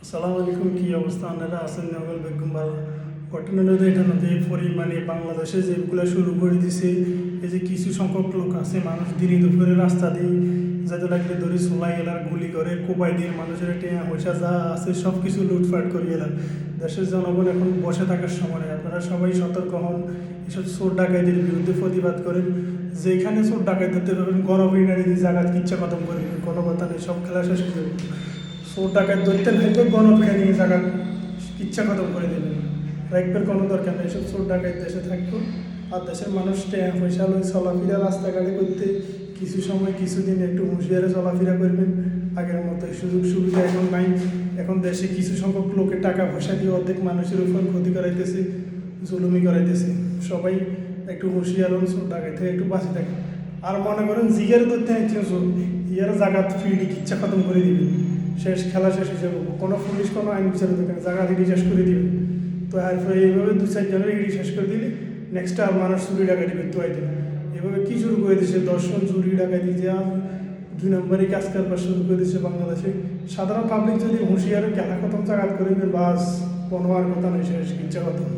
আসসালামু আলাইকুম। কি অবস্থা? আপনারা আছেন? নগল বেগম ভালো। ঘটনা হলো এটা না যে পরিমাণে বাংলাদেশে যেগুলো শুরু করে দিছে, এই যে কিছু সংখ্যক লোক আছে মানুষ দিনে দুপুরে রাস্তা দিয়ে যাতে লাগলে ধরে সোলাই এলার গুলি করে কোপাই দিয়ে মানুষের টেয়া পয়সা যা আছে সব কিছু লুটফাট করিয়ে এলার। দেশের জনগণ এখন বসে থাকার সময় নেই। আপনারা সবাই সতর্ক হন, এসব চোর ডাকাইদের বিরুদ্ধে প্রতিবাদ করেন। যেখানে চোর ডাকাই ধরতে পারবেন গণপিনারি জায়গা কিচ্ছা খতম করবেন, কোনো কথা নেই, সব খেলা শেষ হয়ে যাবে। চোর ডাকাত ধরতে লাগবে গণপিনা নিয়ে জায়গা ইচ্ছা খতম করে দেবেন, রাখবের কোনো দরকার নেই। এসব চোর ডাকাত দেশে থাকবো। আর দেশের মানুষ টাকা পয়সা লই চলাফেরা রাস্তাঘাটে করতে কিছু সময় কিছুদিন একটু হুঁশিয়ারে চলাফেরা করবেন। আগের মতো সুযোগ সুবিধা এখন নাই। এখন দেশে কিছু সংখ্যক লোকে টাকা পয়সা দিয়ে অর্ধেক মানুষের উপর ক্ষতি করাইতেছে, জুলুমি করাইতেছে। সবাই একটু হুঁশিয়ার হন, চোর ডাকাত থেকে একটু বাঁচে থাকে। আর মনে করেন জিগের ধরতে চোর ইয়ার জায়গা ফিরি ইচ্ছা খতম করে দিবে, শেষ খেলা শেষ হয়ে যাবে। কোনো পুলিশ কোনো আইন বিচার দেখে জায়গা হিডি শেষ করে দিবে। তো এরপরে এইভাবে দু চারজনের হিডি শেষ করে দিলে নেক্সট আর মানুষ চুরি ডাকাতি করতে হয়তো না। এভাবে কী শুরু করে দিচ্ছে, দর্শন চুরি ডাকাতি যে আর 2 নম্বরই কাজ কারবার শুরু করে দিচ্ছে বাংলাদেশে। সাধারণ পাবলিক যদি হুঁশিয়ারে খেলা খতম জাগাত করে বাস কোনো আর কথা নেই, শেষ ইচ্ছা খতম।